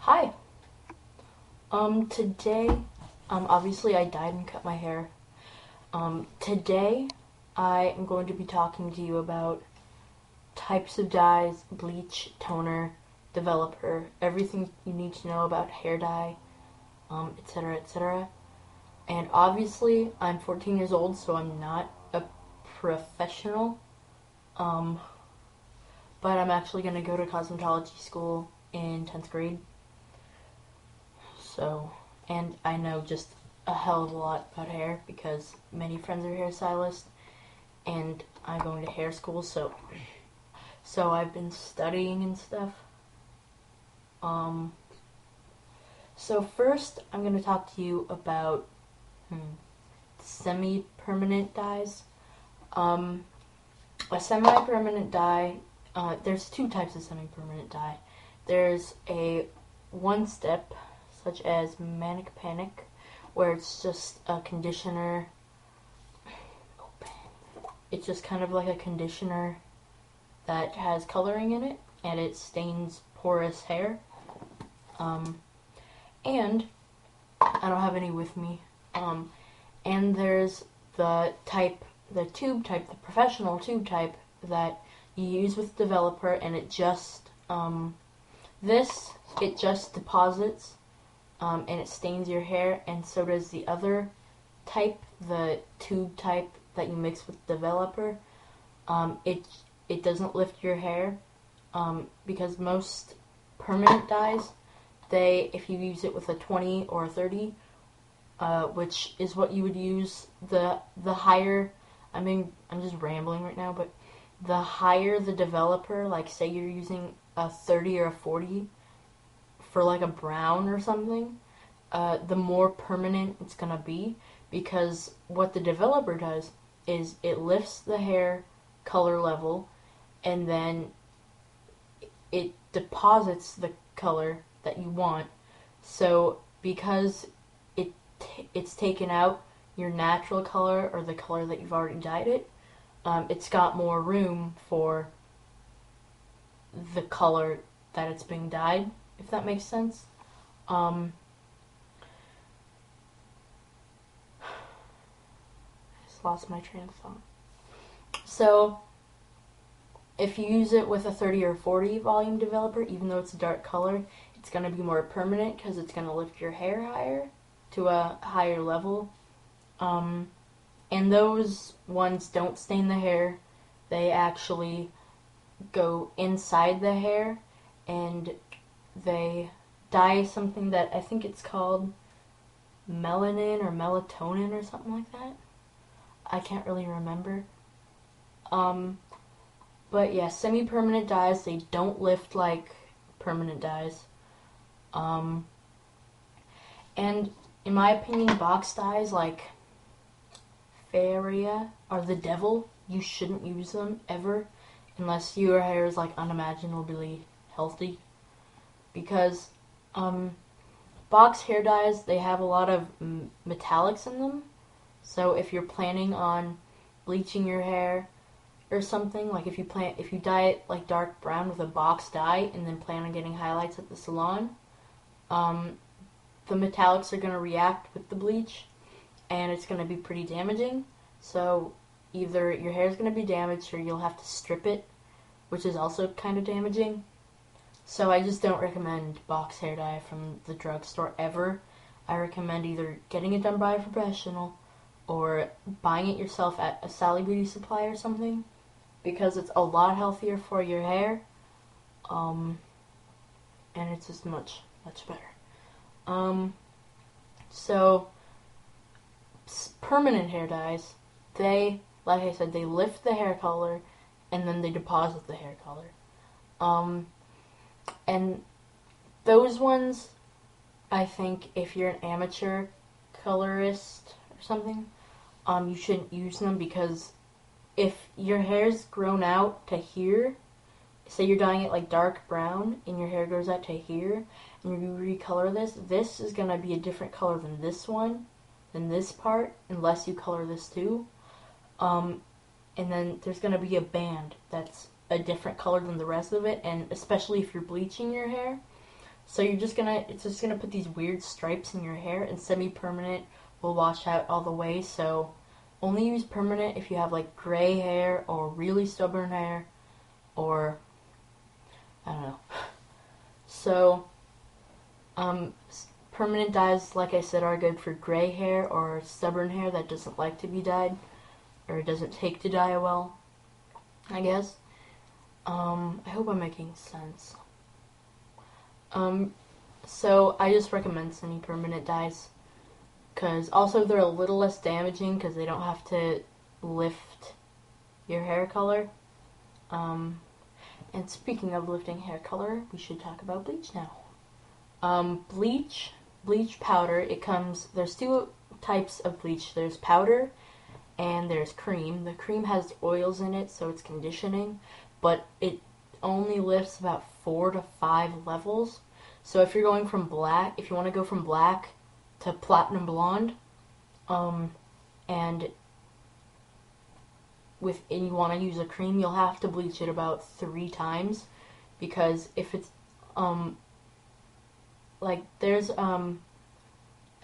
Hi. Today, obviously I dyed and cut my hair. Today I am going to be talking to you about types of dyes, bleach, toner, developer, everything you need to know about hair dye, etc., etc. And obviously I'm 14 years old, so I'm not a professional, um, but I'm actually going to go to cosmetology school in 10th grade. So, and I know just a hell of a lot about hair because many friends are hairstylists, and I'm going to hair school, so I've been studying and stuff. Um, so first, I'm going to talk to you about semi-permanent dyes. A semi-permanent dye. There's two types of semi-permanent dye. There's a one-step, such as Manic Panic, where it's just a conditioner. It's just kind of like a conditioner that has coloring in it, and it stains porous hair. And I don't have any with me. And there's the tube type, the professional tube type that you use with developer, and it just deposits, and it stains your hair, and so does the other type, the tube type that you mix with developer. It doesn't lift your hair, because most permanent dyes, if you use it with a 20 or a 30, which is what you would use, the higher, I'm just rambling right now, but the higher the developer, like say you're using a 30 or a 40 for like a brown or something, the more permanent it's gonna be, because what the developer does is it lifts the hair color level, and then it deposits the color that you want. So because it's taken out your natural color, or the color that you've already dyed it, it's got more room for the color that it's being dyed, if that makes sense. I just lost my train of thought. So if you use it with a 30 or 40 volume developer, even though it's a dark color, it's going to be more permanent because it's going to lift your hair higher to a higher level. And those ones don't stain the hair. They actually go inside the hair, and they dye something that I think it's called melanin or melatonin or something like that. I can't really remember. But yeah, semi-permanent dyes, they don't lift like permanent dyes. And in my opinion, box dyes like Faria are the devil. You shouldn't use them ever unless your hair is like unimaginably healthy. Because box hair dyes, they have a lot of metallics in them. So if you're planning on bleaching your hair or something, like if you dye it like dark brown with a box dye and then plan on getting highlights at the salon, the metallics are going to react with the bleach, and it's going to be pretty damaging. So either your hair is going to be damaged, or you'll have to strip it, which is also kind of damaging. So I just don't recommend box hair dye from the drugstore ever. I recommend either getting it done by a professional or buying it yourself at a Sally Beauty Supply or something, because it's a lot healthier for your hair, and it's just much better. So permanent hair dyes, they, like I said, they lift the hair color, and then they deposit the hair color. And those ones, I think if you're an amateur colorist or something, you shouldn't use them, because if your hair's grown out to here, say you're dyeing it like dark brown and your hair grows out to here, and you recolor this is going to be a different color than this one, than this part, unless you color this too. And then there's going to be a band that's a different color than the rest of it, and especially if you're bleaching your hair, So it's just gonna put these weird stripes in your hair, and semi-permanent will wash out all the way. So only use permanent if you have like gray hair or really stubborn hair, or I don't know. So permanent dyes, like I said, are good for gray hair or stubborn hair that doesn't like to be dyed, or doesn't take to dye well, I guess. I hope I'm making sense. So I just recommend semi-permanent dyes, because also they're a little less damaging because they don't have to lift your hair color. And speaking of lifting hair color, we should talk about bleach now. Bleach powder, there's two types of bleach. There's powder and there's cream. The cream has oils in it, so it's conditioning, but it only lifts about 4 to 5 levels. So if you want to go from black to platinum blonde, and you want to use a cream, you'll have to bleach it about 3 times, because if it's there's a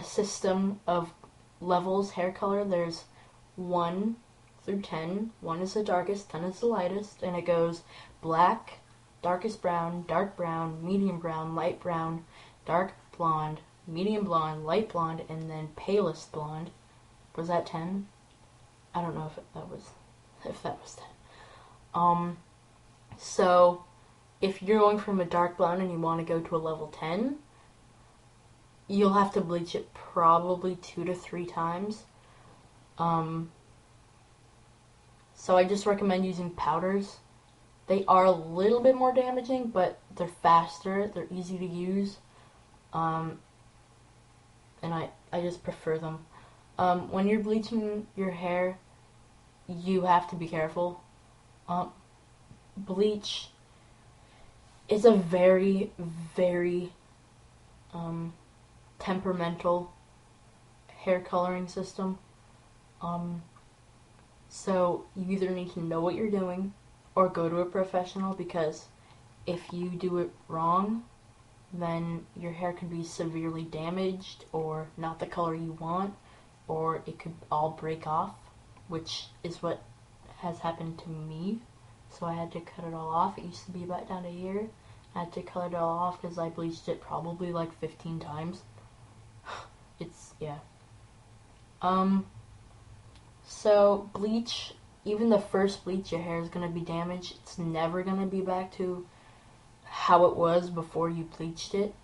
system of levels hair color. There's 1 through 10. 1 is the darkest, 10 is the lightest, and it goes black, darkest brown, dark brown, medium brown, light brown, dark blonde, medium blonde, light blonde, and then palest blonde. Was that 10? I don't know if that was 10. So if you're going from a dark blonde and you want to go to a level 10, you'll have to bleach it probably 2 to 3 times. So I just recommend using powders. They are a little bit more damaging, but they're faster, they're easy to use, and I just prefer them. When you're bleaching your hair, you have to be careful. Bleach is a very, very temperamental hair coloring system. So you either need to know what you're doing or go to a professional, because if you do it wrong, then your hair could be severely damaged or not the color you want, or it could all break off, which is what has happened to me. So I had to cut it all off. It used to be about down a year. I had to cut it all off because I bleached it probably like 15 times. Yeah. So bleach, even the first bleach, your hair is going to be damaged. It's never going to be back to how it was before you bleached it.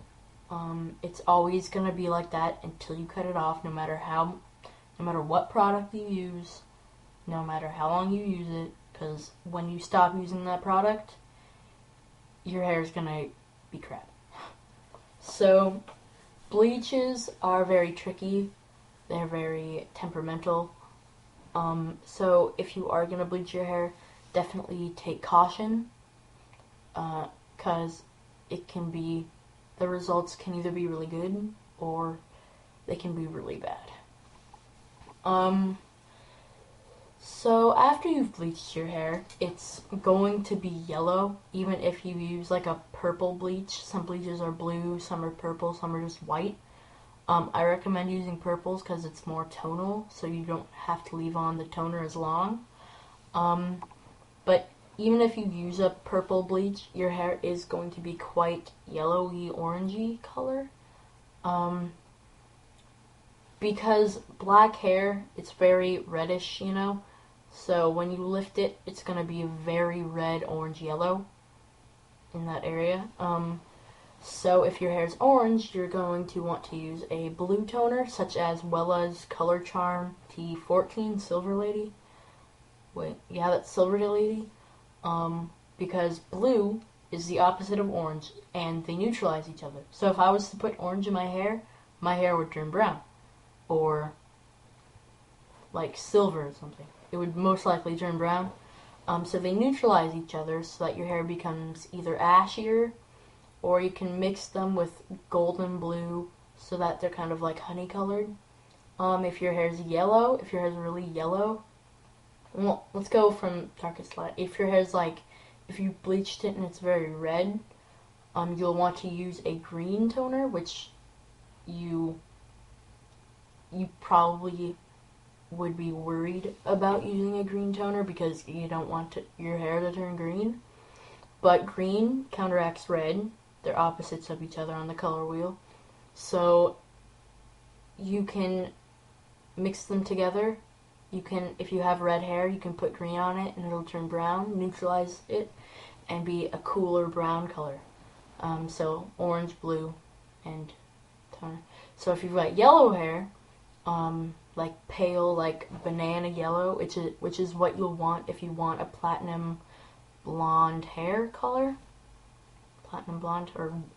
It's always going to be like that until you cut it off, no matter what product you use, no matter how long you use it, because when you stop using that product, your hair is going to be crap. So bleaches are very tricky. They're very temperamental. So if you are going to bleach your hair, definitely take caution, because the results can either be really good or they can be really bad. So after you've bleached your hair, it's going to be yellow, even if you use like a purple bleach. Some bleaches are blue, some are purple, some are just white. I recommend using purples because it's more tonal, so you don't have to leave on the toner as long. But even if you use a purple bleach, your hair is going to be quite yellowy, orangey color. Because black hair, it's very reddish, so when you lift it, it's going to be very red, orange, yellow in that area. So if your hair is orange, you're going to want to use a blue toner, such as Wella's Color Charm T14 Silver Lady. That's Silver Lady. Because blue is the opposite of orange, and they neutralize each other. So if I was to put orange in my hair would turn brown, or like silver or something. It would most likely turn brown. So they neutralize each other so that your hair becomes either ashier, or you can mix them with golden blue so that they're kind of like honey colored. If your hair is yellow, if your hair is really yellow, well, let's go from darkest light. If your hair is if you bleached it and it's very red, you'll want to use a green toner, which you probably would be worried about using a green toner because you don't want your hair to turn green. But green counteracts red. They're opposites of each other on the color wheel. So you can mix them together. You can, if you have red hair, you can put green on it and it'll turn brown, neutralize it, and be a cooler brown color. So orange, blue, and toner. So if you've got yellow hair, like pale, like banana yellow, which is what you'll want if you want a platinum blonde hair color, platinum blonde,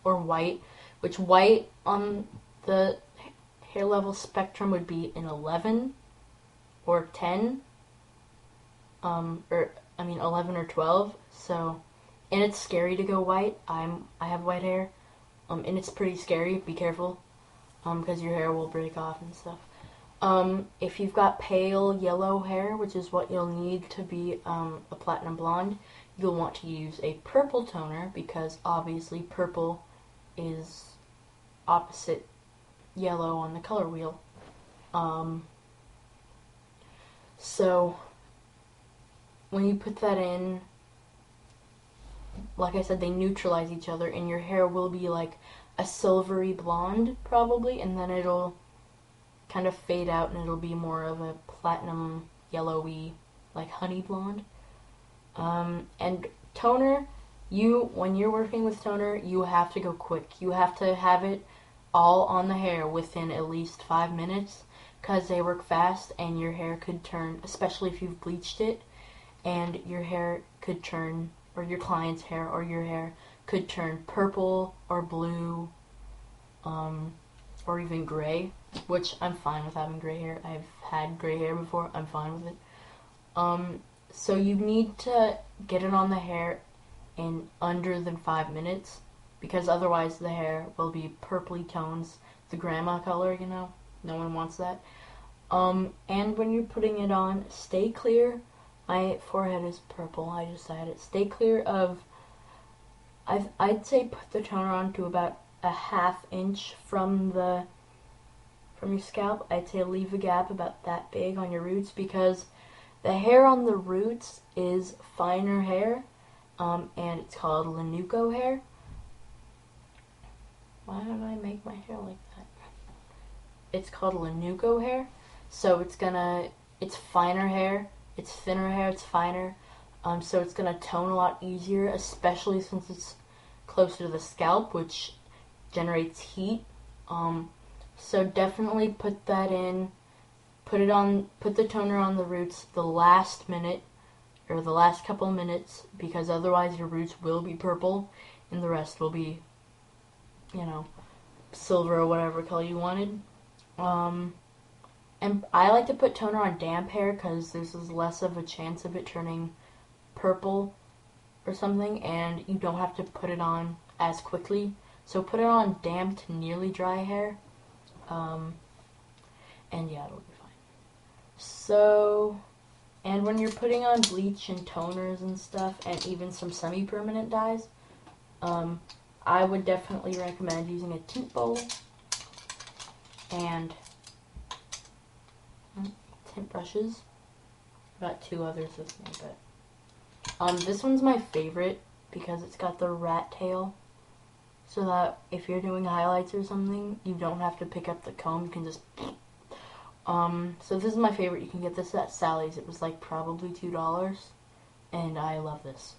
or white, which white on the hair level spectrum would be an 11 or 10, 11 or 12. So, and it's scary to go white. I have white hair, and it's pretty scary. Be careful, because your hair will break off and stuff. If you've got pale yellow hair, which is what you'll need to be a platinum blonde, you'll want to use a purple toner because obviously purple is opposite yellow on the color wheel. So when you put that in, like I said, they neutralize each other, and your hair will be like a silvery blonde probably, and then it'll kind of fade out and it'll be more of a platinum yellowy, like honey blonde. And toner, when you're working with toner, you have to go quick. You have to have it all on the hair within at least 5 minutes, because they work fast and your hair could turn, especially if you've bleached it, and your hair could turn, or your client's hair or your hair could turn purple or blue, or even gray, which I'm fine with having gray hair. I've had gray hair before. I'm fine with it. So you need to get it on the hair in under than 5 minutes, because otherwise the hair will be purpley tones, the grandma color, you know. No one wants that. And when you're putting it on, stay clear. My forehead is purple. I just had it. Stay clear of. I'd say put the toner on to about a ½ inch from your scalp. I'd say leave a gap about that big on your roots, because the hair on the roots is finer hair, and it's called lanuco hair. Why did I make my hair like that? It's called lanuco hair, so it's finer hair, it's thinner hair, it's finer, so it's gonna tone a lot easier, especially since it's closer to the scalp, which generates heat. So definitely put that in. Put the toner on the roots the last minute, or the last couple minutes, because otherwise your roots will be purple, and the rest will be, silver or whatever color you wanted. And I like to put toner on damp hair because there's less of a chance of it turning purple or something, and you don't have to put it on as quickly. So put it on damp to nearly dry hair, and yeah, it'll be fine. So, and when you're putting on bleach and toners and stuff, and even some semi-permanent dyes, I would definitely recommend using a tint bowl and tint brushes. I've got 2 others with me, but this one's my favorite because it's got the rat tail, so that if you're doing highlights or something, you don't have to pick up the comb. You can just so this is my favorite. You can get this at Sally's. It was like probably $2, and I love this.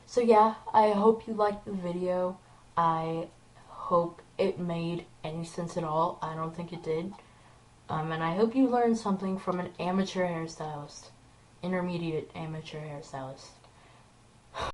So yeah, I hope you liked the video. I hope it made any sense at all. I don't think it did. And I hope you learned something from an amateur hairstylist. Intermediate amateur hairstylist.